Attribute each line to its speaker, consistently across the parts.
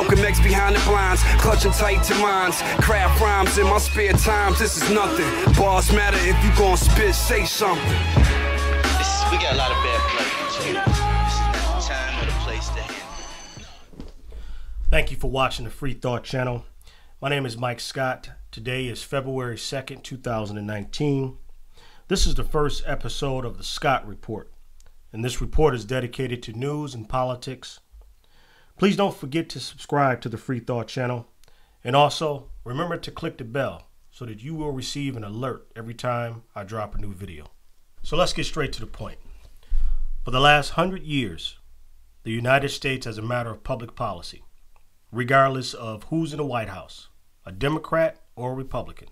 Speaker 1: Malcolm X behind the blinds, clutching tight to minds. Craft rhymes in my spare times, this is nothing. Bars matter if you gon' spit, say something.
Speaker 2: We got a lot of bad blood, so this is not the time or the place to handle.
Speaker 3: Thank you for watching the Free Thought channel. My name is Mike Scott. Today is February 2nd, 2019. This is the first episode of the Scott Report, and this report is dedicated to news and politics. Please don't forget to subscribe to the Free Thought channel, and also remember to click the bell so that you will receive an alert every time I drop a new video. So let's get straight to the point. For the last 100 years, the United States, as a matter of public policy, regardless of who's in the White House, a Democrat or a Republican,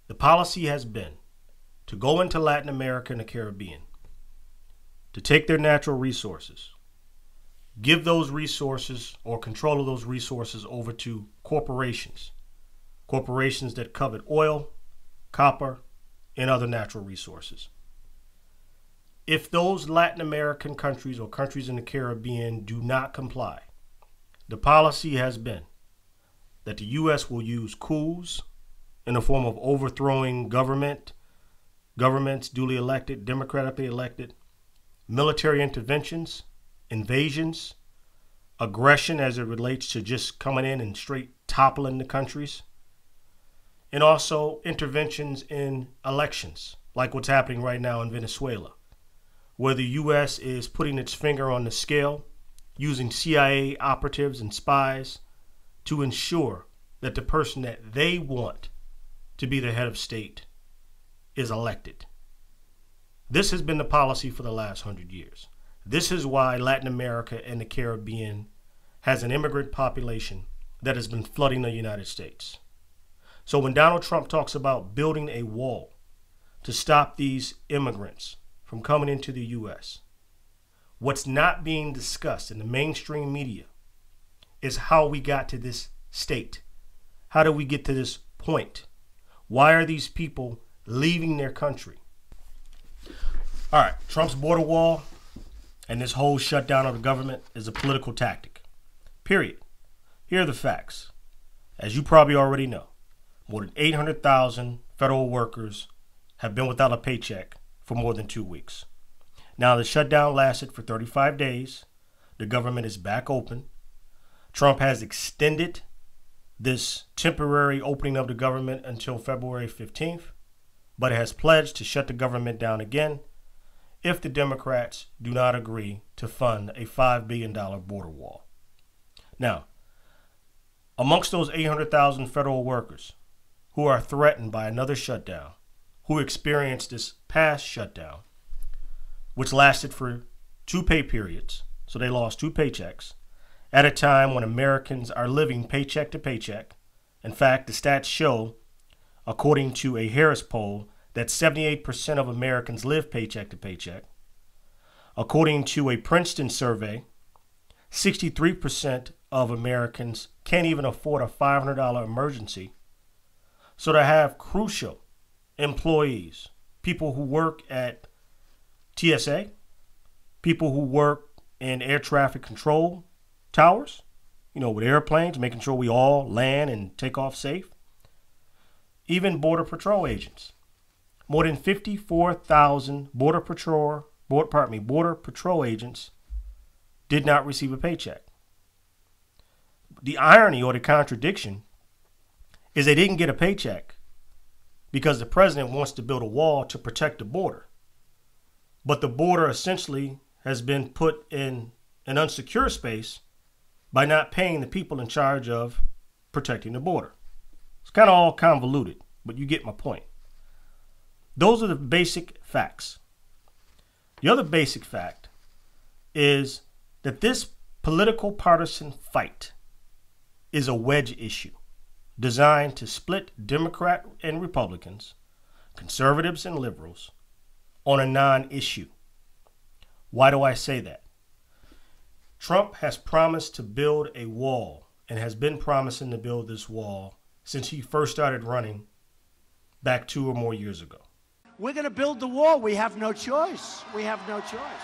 Speaker 3: the policy has been to go into Latin America and the Caribbean, to take their natural resources, give those resources or control of those resources over to corporations that covet oil, copper, and other natural resources. If those Latin American countries or countries in the Caribbean do not comply, the policy has been that the U.S. will use coups in the form of overthrowing governments duly elected, democratically elected, military interventions, invasions, aggression as it relates to just coming in and straight toppling the countries, and also interventions in elections, like what's happening right now in Venezuela, where the U.S. is putting its finger on the scale, using CIA operatives and spies to ensure that the person that they want to be the head of state is elected. This has been the policy for the last 100 years. This is why Latin America and the Caribbean has an immigrant population that has been flooding the United States. So when Donald Trump talks about building a wall to stop these immigrants from coming into the U.S., what's not being discussed in the mainstream media is how we got to this state. How did we get to this point? Why are these people leaving their country? All right, Trump's border wall and this whole shutdown of the government is a political tactic. Period. Here are the facts. As you probably already know, more than 800,000 federal workers have been without a paycheck for more than 2 weeks. Now, the shutdown lasted for 35 days. The government is back open. Trump has extended this temporary opening of the government until February 15th, but has pledged to shut the government down again if the Democrats do not agree to fund a $5 billion border wall. Now, amongst those 800,000 federal workers who are threatened by another shutdown, who experienced this past shutdown, which lasted for 2 pay periods, so they lost 2 paychecks, at a time when Americans are living paycheck to paycheck. In fact, the stats show, according to a Harris poll, that 78% of Americans live paycheck to paycheck. According to a Princeton survey, 63% of Americans can't even afford a $500 emergency. So to have crucial employees, people who work at TSA, people who work in air traffic control towers, with airplanes, making sure we all land and take off safe, even Border Patrol agents. More than 54,000 Border Patrol agents did not receive a paycheck. The irony or the contradiction is they didn't get a paycheck because the president wants to build a wall to protect the border. But the border essentially has been put in an unsecure space by not paying the people in charge of protecting the border. It's kind of all convoluted, but you get my point. Those are the basic facts. The other basic fact is that this political partisan fight is a wedge issue designed to split Democrat and Republicans, conservatives and liberals, on a non-issue. Why do I say that? Trump has promised to build a wall and has been promising to build this wall since he first started running back 2 or more years ago.
Speaker 4: We're going to build the wall. We have no choice. We have no choice.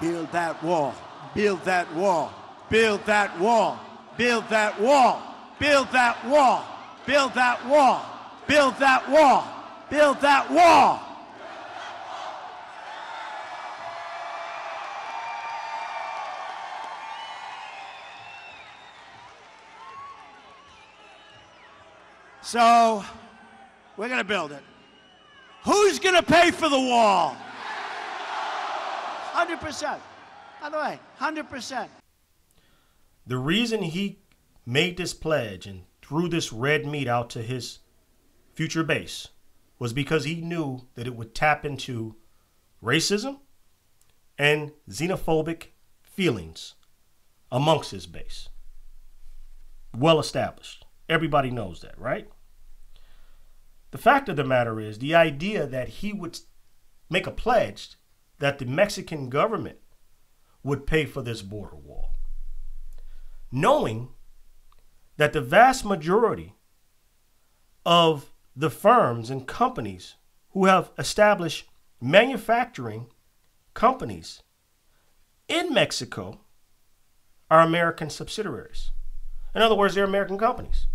Speaker 4: Build that wall. Build that wall. Build that wall. Build that wall. Build that wall. Build that wall. Build that wall. Build that wall. So, we're going to build it. Who's going to pay for the wall? 100%. By the way, 100%.
Speaker 3: The reason he made this pledge and threw this red meat out to his future base was because he knew that it would tap into racism and xenophobic feelings amongst his base. Well established. Everybody knows that, right? The fact of the matter is, the idea that he would make a pledge that the Mexican government would pay for this border wall, knowing that the vast majority of the firms and companies who have established manufacturing companies in Mexico are American subsidiaries. In other words, they're American companies.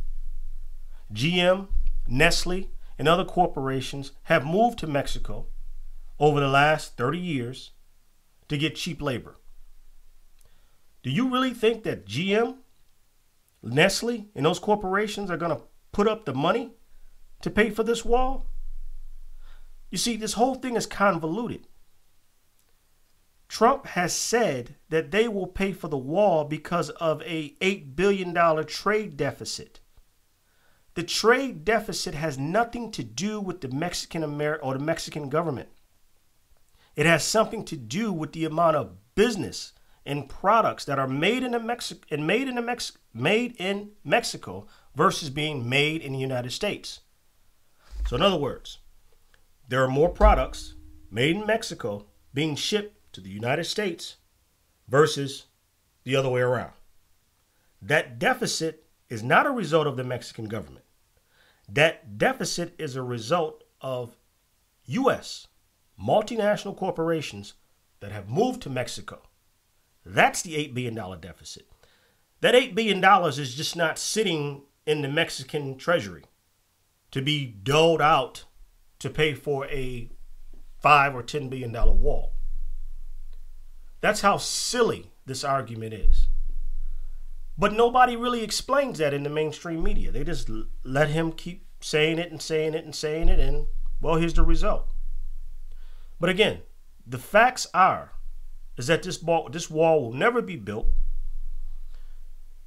Speaker 3: GM, Nestle, and other corporations have moved to Mexico over the last 30 years to get cheap labor. Do you really think that GM, Nestle, and those corporations are going to put up the money to pay for this wall? You see, this whole thing is convoluted. Trump has said that they will pay for the wall because of a $8 billion trade deficit. The trade deficit has nothing to do with the Mexican government. It has something to do with the amount of business and products that are made in Mexico versus being made in the United States. So in other words, there are more products made in Mexico being shipped to the United States versus the other way around. That deficit is not a result of the Mexican government. That deficit is a result of U.S. multinational corporations that have moved to Mexico. That's the $8 billion deficit. That $8 billion is just not sitting in the Mexican treasury to be doled out to pay for a $5 or $10 billion wall. That's how silly this argument is. But nobody really explains that in the mainstream media. They just let him keep saying it and saying it and saying it, and, well, here's the result. But again, the facts is that this wall will never be built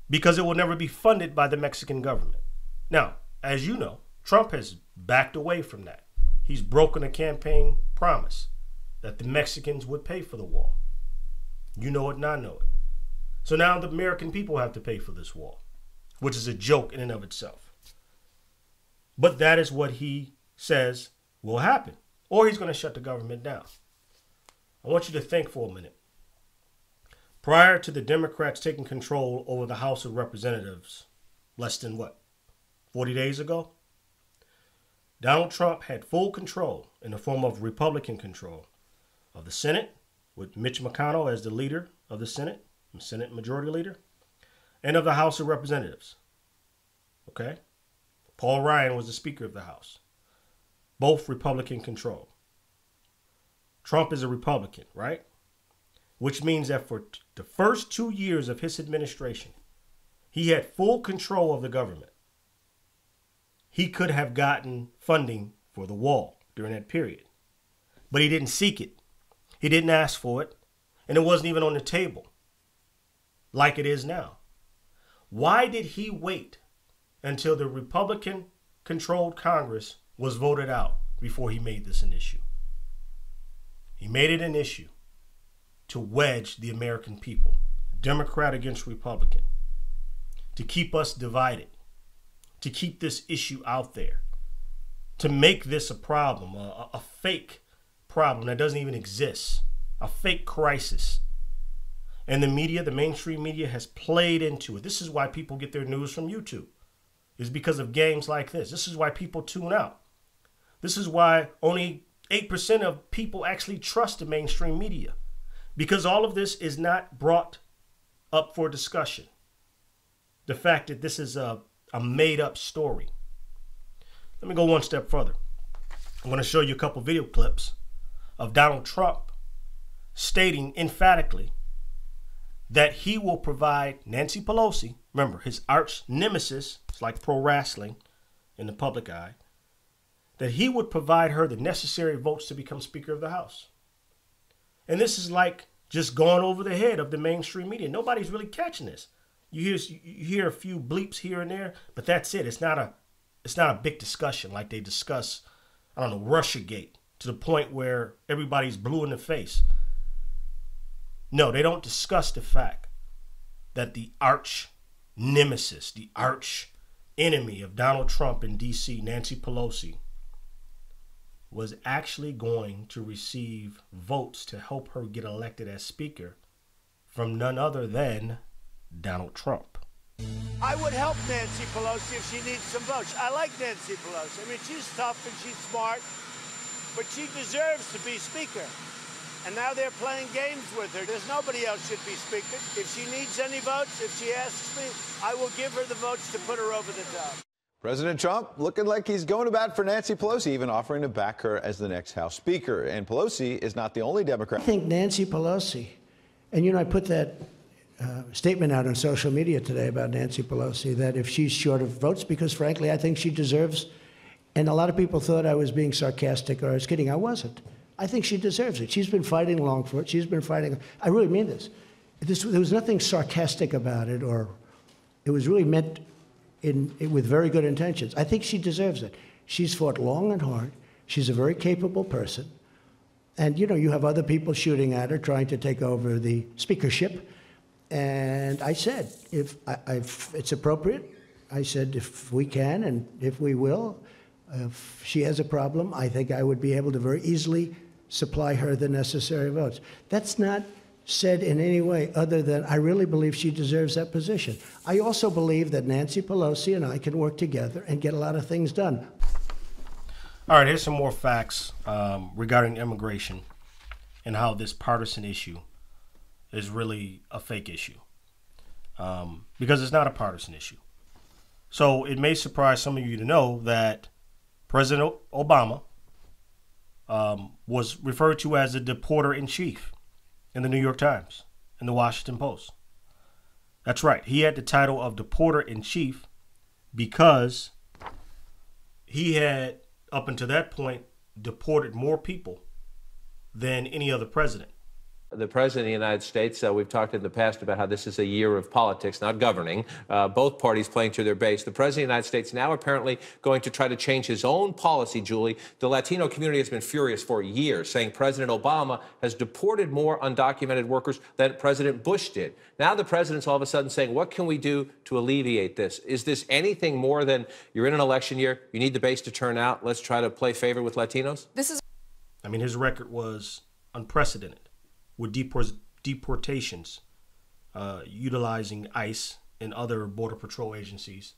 Speaker 3: because it will never be funded by the Mexican government. Now, as you know, Trump has backed away from that. He's broken a campaign promise that the Mexicans would pay for the wall. You know it and I know it. So now the American people have to pay for this wall, which is a joke in and of itself. But that is what he says will happen, or he's going to shut the government down. I want you to think for a minute. Prior to the Democrats taking control over the House of Representatives, less than 40 days ago? Donald Trump had full control in the form of Republican control of the Senate, with Mitch McConnell as the leader of the Senate Majority Leader, and of the House of Representatives. Okay? Paul Ryan was the Speaker of the House. Both Republican control. Trump is a Republican, right? Which means that for the first 2 years of his administration, he had full control of the government. He could have gotten funding for the wall during that period, but he didn't seek it. He didn't ask for it, and it wasn't even on the table like it is now. Why did he wait until the Republican-controlled Congress was voted out before he made this an issue? He made it an issue to wedge the American people, Democrat against Republican, to keep us divided, to keep this issue out there, to make this a problem, a fake problem that doesn't even exist, a fake crisis. And the media, the mainstream media, has played into it. This is why people get their news from YouTube. It's because of games like this. This is why people tune out. This is why only 8% of people actually trust the mainstream media. Because all of this is not brought up for discussion. The fact that this is a made-up story. Let me go one step further. I'm going to show you a couple video clips of Donald Trump stating emphatically that he will provide Nancy Pelosi, remember, his arch nemesis, it's like pro wrestling in the public eye, that he would provide her the necessary votes to become Speaker of the House. And this is like just going over the head of the mainstream media. Nobody's really catching this. You hear a few bleeps here and there, but that's it. It's not a big discussion like they discuss, I don't know, Russiagate, to the point where everybody's blue in the face. No, they don't discuss the fact that the arch nemesis, the arch enemy of Donald Trump in D.C., Nancy Pelosi, was actually going to receive votes to help her get elected as Speaker from none other than Donald Trump.
Speaker 4: I would help Nancy Pelosi if she needs some votes. I like Nancy Pelosi. I mean, she's tough and she's smart, but she deserves to be Speaker. And now they're playing games with her. There's nobody else should be Speaker. If she needs any votes, if she asks me, I will give her the votes to put her over the top.
Speaker 5: President Trump looking like he's going to bat for Nancy Pelosi, even offering to back her as the next House Speaker. And Pelosi is not the only Democrat.
Speaker 6: I think Nancy Pelosi, and I put that statement out on social media today about Nancy Pelosi, that if she's short of votes, because frankly, I think she deserves, and a lot of people thought I was being sarcastic or I was kidding. I wasn't. I think she deserves it. She's been fighting long for it. She's been fighting. I really mean this. There was nothing sarcastic about it, or it was really meant with very good intentions. I think she deserves it. She's fought long and hard. She's a very capable person. And, you have other people shooting at her, trying to take over the speakership. And I said, if it's appropriate, I said, if we can and if we will, if she has a problem, I think I would be able to very easily supply her the necessary votes. That's not said in any way other than I really believe she deserves that position. I also believe that Nancy Pelosi and I can work together and get a lot of things done.
Speaker 3: All right, here's some more facts regarding immigration and how this partisan issue is really a fake issue, because it's not a partisan issue. So it may surprise some of you to know that President Obama was referred to as the deporter-in-chief in the New York Times and the Washington Post. That's right. He had the title of deporter-in-chief because he had, up until that point, deported more people than any other president.
Speaker 7: The President of the United States, we've talked in the past about how this is a year of politics, not governing, both parties playing to their base. The President of the United States now apparently going to try to change his own policy, Julie. The Latino community has been furious for years, saying President Obama has deported more undocumented workers than President Bush did. Now the president's all of a sudden saying, what can we do to alleviate this? Is this anything more than you're in an election year, you need the base to turn out, let's try to play favor with Latinos?
Speaker 3: His record was unprecedented with deportations, utilizing ICE and other Border Patrol agencies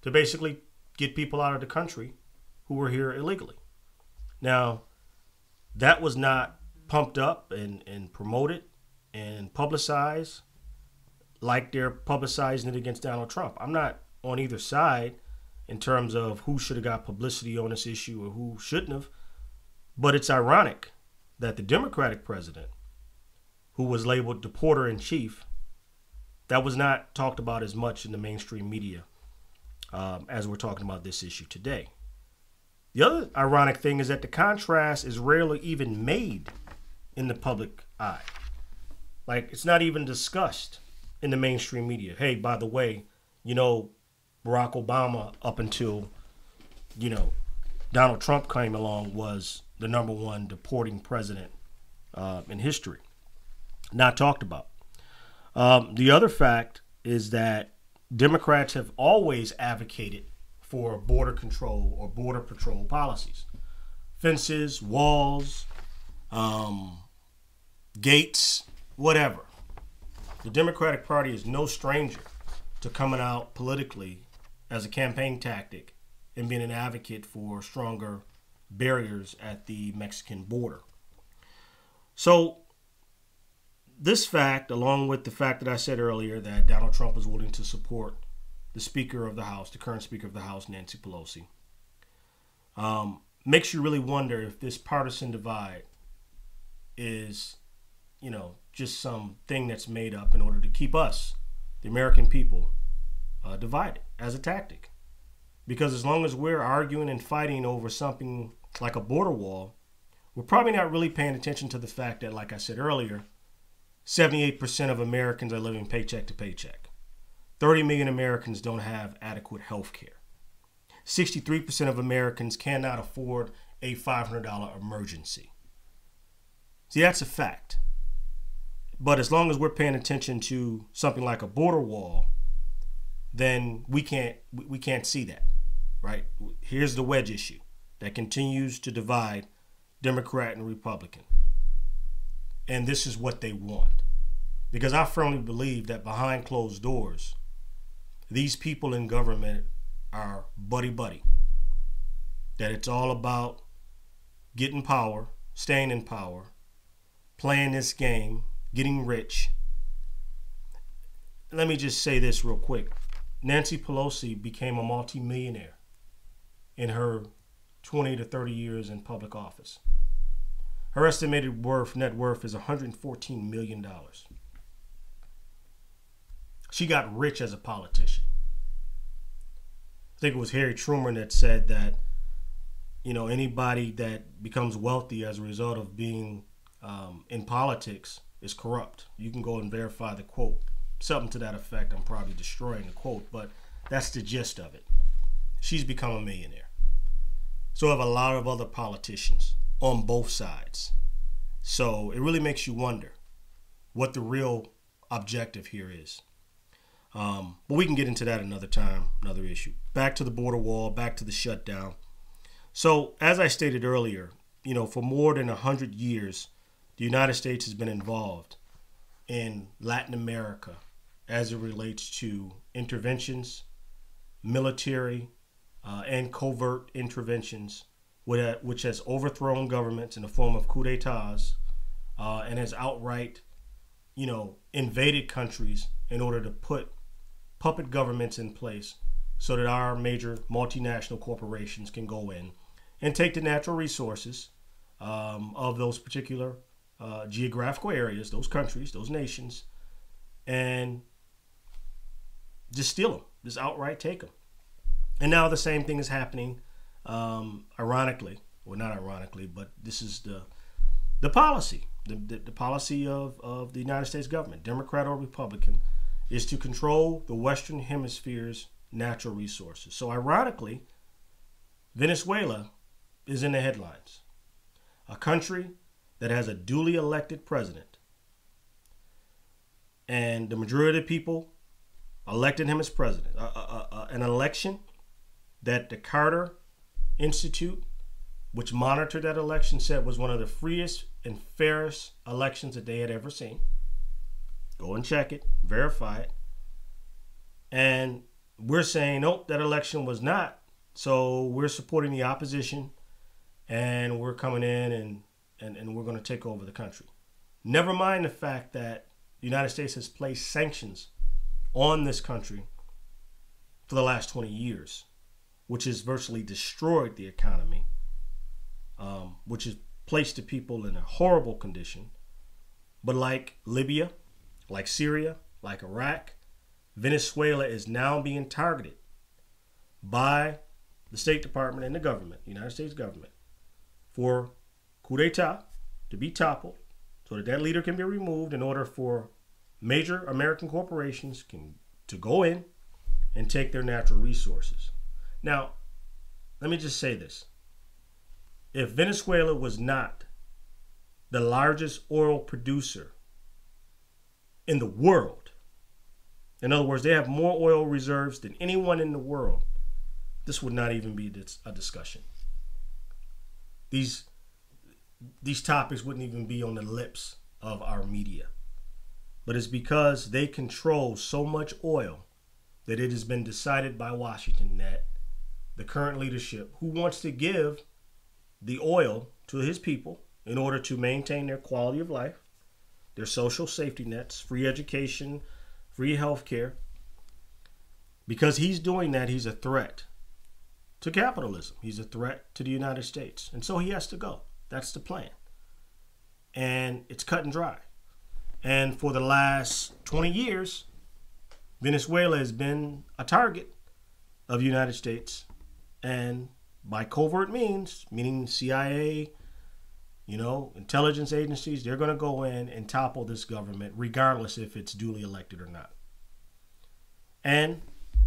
Speaker 3: to basically get people out of the country who were here illegally. Now, that was not pumped up and promoted and publicized like they're publicizing it against Donald Trump. I'm not on either side in terms of who should have got publicity on this issue or who shouldn't have, but it's ironic that the Democratic president, who was labeled deporter-in-chief, that was not talked about as much in the mainstream media as we're talking about this issue today. The other ironic thing is that the contrast is rarely even made in the public eye. Like, it's not even discussed in the mainstream media. Hey, by the way, Barack Obama, up until, Donald Trump came along, was the #1 deporting president in history. Not talked about. The other fact is that Democrats have always advocated for border control or border patrol policies. Fences, walls, gates, whatever. The Democratic Party is no stranger to coming out politically as a campaign tactic and being an advocate for stronger barriers at the Mexican border. So this fact, along with the fact that I said earlier that Donald Trump is willing to support the Speaker of the House, the current Speaker of the House, Nancy Pelosi, makes you really wonder if this partisan divide is, just some thing that's made up in order to keep us, the American people, divided as a tactic. Because as long as we're arguing and fighting over something like a border wall, we're probably not really paying attention to the fact that, like I said earlier, 78% of Americans are living paycheck to paycheck. 30 million Americans don't have adequate health care. 63% of Americans cannot afford a $500 emergency. See, that's a fact. But as long as we're paying attention to something like a border wall, then we can't see that, right? Here's the wedge issue that continues to divide Democrat and Republican. And this is what they want. Because I firmly believe that behind closed doors, these people in government are buddy-buddy. That it's all about getting power, staying in power, playing this game, getting rich. Let me just say this real quick. Nancy Pelosi became a multimillionaire in her 20 to 30 years in public office. Her estimated net worth is $114 million. She got rich as a politician. I think it was Harry Truman that said that, anybody that becomes wealthy as a result of being in politics is corrupt. You can go and verify the quote. Something to that effect. I'm probably destroying the quote, but that's the gist of it. She's become a millionaire. So have a lot of other politicians on both sides. So it really makes you wonder what the real objective here is. But we can get into that another time, another issue. Back to the border wall, back to the shutdown. So as I stated earlier, for more than 100 years, the United States has been involved in Latin America as it relates to interventions, military, and covert interventions, which has overthrown governments in the form of coup d'etats, and has outright, invaded countries in order to put puppet governments in place so that our major multinational corporations can go in and take the natural resources of those particular geographical areas, those countries, those nations, and just steal them, just outright take them. And now the same thing is happening, ironically, or not ironically, but this is the policy. The policy of the United States government, Democrat or Republican, is to control the Western Hemisphere's natural resources. So ironically, Venezuela is in the headlines. A country that has a duly elected president, and the majority of the people elected him as president. An election that the Carter Institute, which monitored that election, said was one of the freest and fairest elections that they had ever seen. Go and check it, verify it. And we're saying, nope, that election was not. So we're supporting the opposition, and we're coming in and we're going to take over the country. Never mind the fact that the United States has placed sanctions on this country for the last 20 years, which has virtually destroyed the economy, which has placed the people in a horrible condition. But like Libya, like Syria, like Iraq, Venezuela is now being targeted by the State Department and the government, the United States government, for coup d'etat, to be toppled so that that leader can be removed in order for major American corporations to go in and take their natural resources. Now, let me just say this. If Venezuela was not the largest oil producer in the world, in other words, they have more oil reserves than anyone in the world, this would not even be a discussion. These topics wouldn't even be on the lips of our media. But it's because they control so much oil that it has been decided by Washington that the current leadership, who wants to give the oil to his people in order to maintain their quality of life, their social safety nets, free education, free health care. Because he's doing that, he's a threat to capitalism. He's a threat to the United States. And so he has to go. That's the plan. And it's cut and dry. And for the last 20 years, Venezuela has been a target of the United States. And by covert means, meaning CIA, intelligence agencies, they're going to go in and topple this government, regardless if it's duly elected or not. And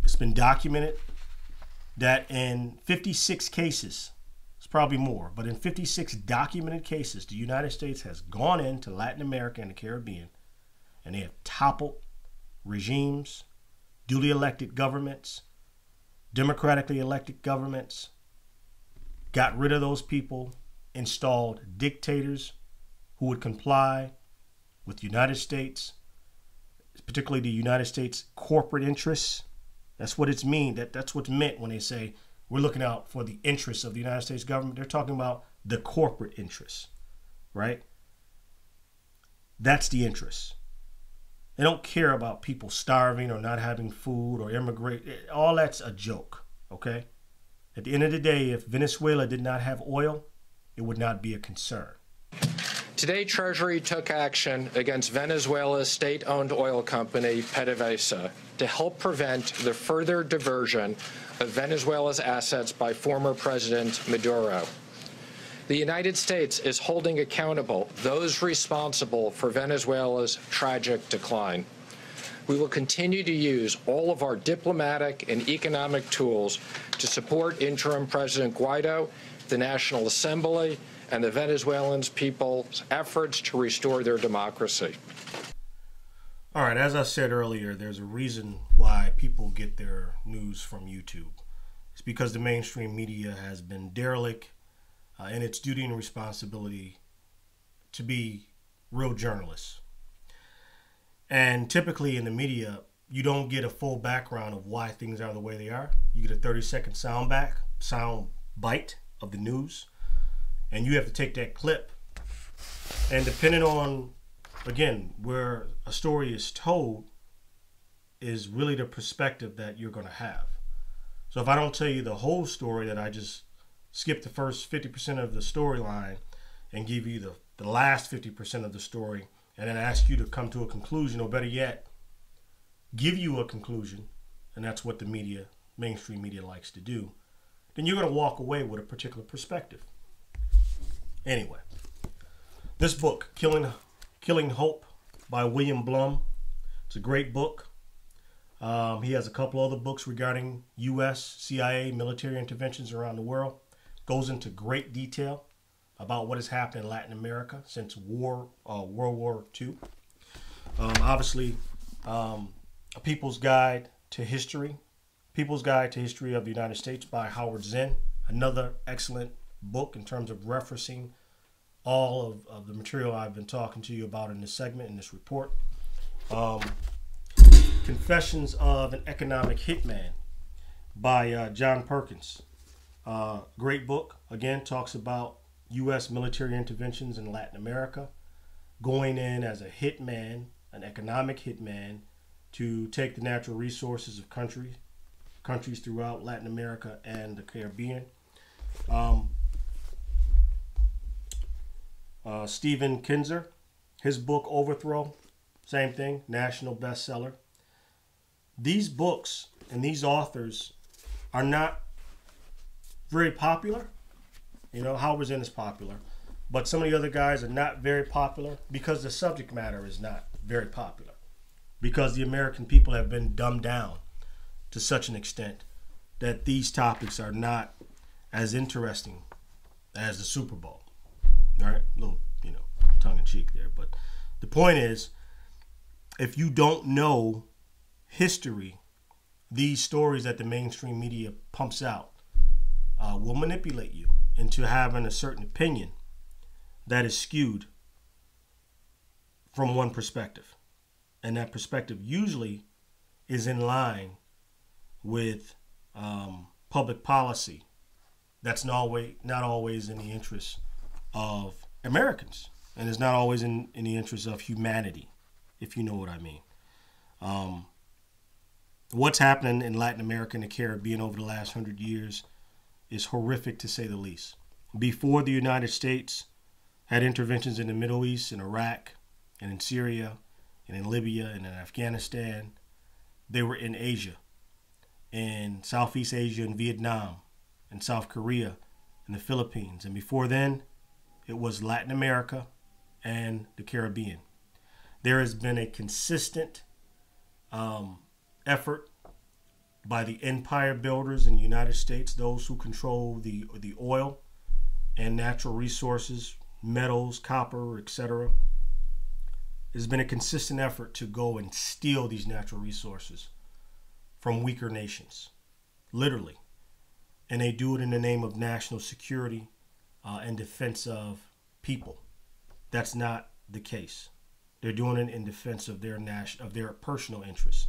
Speaker 3: it's been documented that in 56 cases, it's probably more, but in 56 documented cases, the United States has gone into Latin America and the Caribbean, and they have toppled regimes, duly elected governments, democratically elected governments, got rid of those people, installed dictators who would comply with the United States, particularly the United States corporate interests. That's what it's mean. That's what's meant when they say we're looking out for the interests of the United States government. They're talking about the corporate interests, right? That's the interest. They don't care about people starving or not having food or immigrate. All that's a joke, okay? At the end of the day, if Venezuela did not have oil, it would not be a concern.
Speaker 8: Today, Treasury took action against Venezuela's state-owned oil company, PDVSA, to help prevent the further diversion of Venezuela's assets by former President Maduro. The United States is holding accountable those responsible for Venezuela's tragic decline. We will continue to use all of our diplomatic and economic tools to support interim President Guaido, the National Assembly, and the Venezuelan people's efforts to restore their democracy.
Speaker 3: All right, as I said earlier, there's a reason why people get their news from YouTube. It's because the mainstream media has been derelict in its duty and responsibility to be real journalists. And typically in the media, you don't get a full background of why things are the way they are. You get a 30-second sound bite of the news, and you have to take that clip. And depending on, again, where a story is told is really the perspective that you're going to have. So if I don't tell you the whole story, that I just skip the first 50% of the storyline and give you the last 50% of the story, and then ask you to come to a conclusion, or better yet, give you a conclusion, and that's what the media, mainstream media, likes to do, then you're going to walk away with a particular perspective. Anyway, this book, Killing Hope by William Blum, it's a great book. He has a couple other books regarding U.S., CIA, military interventions around the world. Goes into great detail about what has happened in Latin America since World War II. Obviously, A People's Guide to History. People's Guide to History of the United States by Howard Zinn. Another excellent book in terms of referencing all of the material I've been talking to you about in this segment, in this report. Confessions of an Economic Hitman by John Perkins. Great book. Again, talks about U.S. military interventions in Latin America, going in as a hitman, an economic hitman, to take the natural resources of countries throughout Latin America and the Caribbean. Stephen Kinzer, his book Overthrow, same thing, national bestseller. These books and these authors are not very popular. Howard Zinn is popular, but some of the other guys are not very popular because the subject matter is not very popular, because the American people have been dumbed down to such an extent that these topics are not as interesting as the Super Bowl. All right, a little, tongue in cheek there, but the point is, if you don't know history, these stories that the mainstream media pumps out will manipulate you into having a certain opinion that is skewed from one perspective. And that perspective usually is in line with public policy that's not always in the interest of Americans And it's not always in the interest of humanity, if you know what I mean. What's happening in Latin America and the Caribbean over the last 100 years is horrific, to say the least. Before the United States had interventions in the Middle East, in Iraq, and in Syria, and in Libya, and in Afghanistan, they were in Asia, in Southeast Asia, and Vietnam, and South Korea, and the Philippines. And before then, it was Latin America and the Caribbean. There has been a consistent effort by the empire builders in the United States, those who control the oil and natural resources, metals, copper, etc. There's been a consistent effort to go and steal these natural resources from weaker nations, literally. And they do it in the name of national security and defense of people. That's not the case. They're doing it in defense of their personal interests,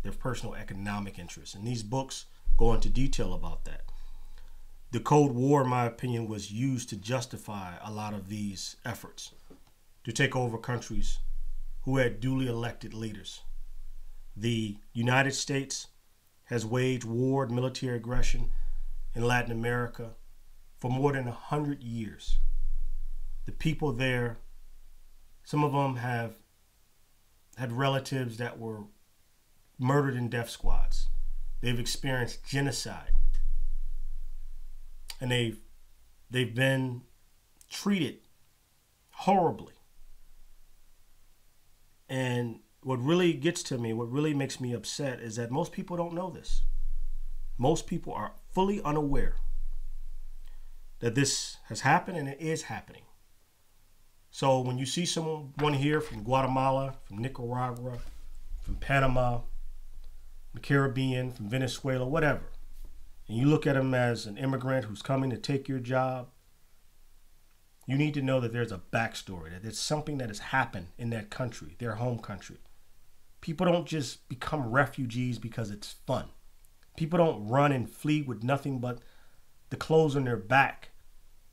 Speaker 3: their personal economic interests. And these books go into detail about that. The Cold War, in my opinion, was used to justify a lot of these efforts to take over countries who had duly elected leaders. The United States has waged war and military aggression in Latin America for more than 100 years. The people there, some of them have had relatives that were murdered in death squads. They've experienced genocide. And they've been treated horribly. And what really gets to me, what really makes me upset, is that most people don't know this. Most people are fully unaware that this has happened, and it is happening. So when you see someone here from Guatemala, from Nicaragua, from Panama, the Caribbean, from Venezuela, whatever, and you look at them as an immigrant who's coming to take your job, you need to know that there's a backstory, that there's something that has happened in that country, their home country. People don't just become refugees because it's fun. People don't run and flee with nothing but the clothes on their back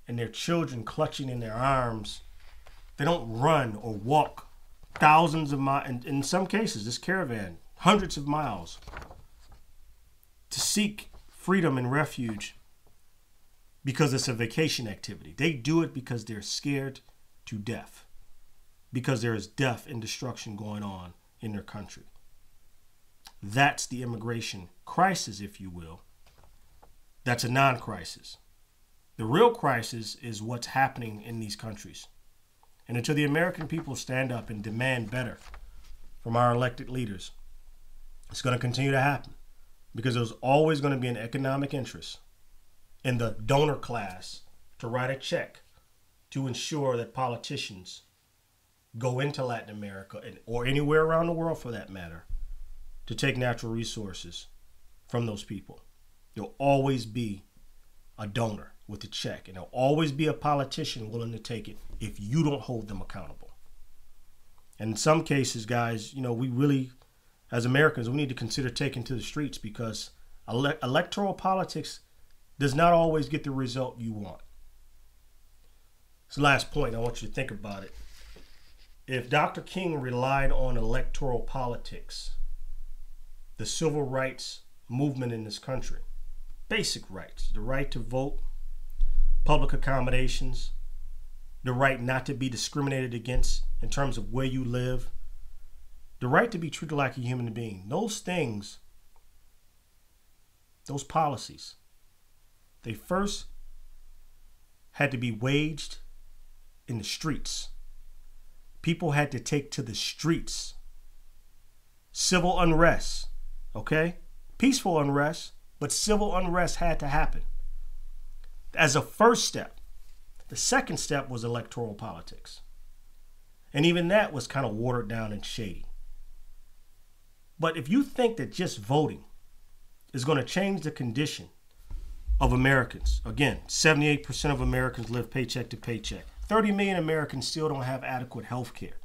Speaker 3: and their children clutching in their arms. They don't run or walk thousands of miles, and in some cases, this caravan, hundreds of miles, to seek freedom and refuge because it's a vacation activity. They do it because they're scared to death, because there is death and destruction going on in their country. That's the immigration crisis, if you will. That's a non-crisis. The real crisis is what's happening in these countries. And until the American people stand up and demand better from our elected leaders, it's going to continue to happen, because there's always going to be an economic interest in the donor class to write a check to ensure that politicians go into Latin America or anywhere around the world for that matter to take natural resources from those people. There'll always be a donor with a check, and there'll always be a politician willing to take it if you don't hold them accountable. And in some cases, guys, we really, as Americans, we need to consider taking to the streets, because electoral politics does not always get the result you want. It's the last point. I want you to think about it. If Dr. King relied on electoral politics, the civil rights movement in this country, basic rights, the right to vote, public accommodations, the right not to be discriminated against in terms of where you live, the right to be treated like a human being, those things, those policies, they first had to be waged in the streets. People had to take to the streets. Civil unrest, okay? Peaceful unrest, but civil unrest had to happen as a first step. The second step was electoral politics. And even that was kind of watered down and shady. But if you think that just voting is going to change the condition of Americans, again, 78% of Americans live paycheck to paycheck. 30 million Americans still don't have adequate health care.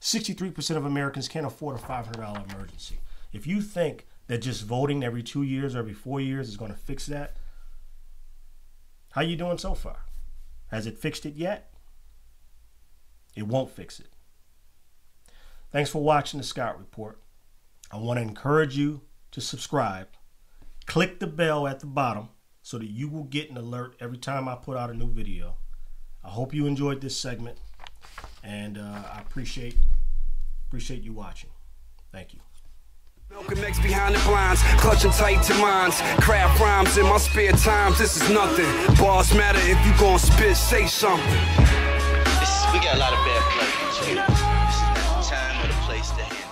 Speaker 3: 63% of Americans can't afford a $500 emergency. If you think that just voting every 2 years or every 4 years is going to fix that, how you doing so far? Has it fixed it yet? It won't fix it. Thanks for watching the Scott Report. I want to encourage you to subscribe. Click the bell at the bottom so that you will get an alert every time I put out a new video. I hope you enjoyed this segment, and I appreciate you watching. Thank you.
Speaker 1: Malcolm X behind the blinds, clutching tight to minds. Craft rhymes in my spare times, this is nothing. Bars matter if you gon' spit, say something.
Speaker 2: We got a lot of bad blood. This is not the time or the place to handle.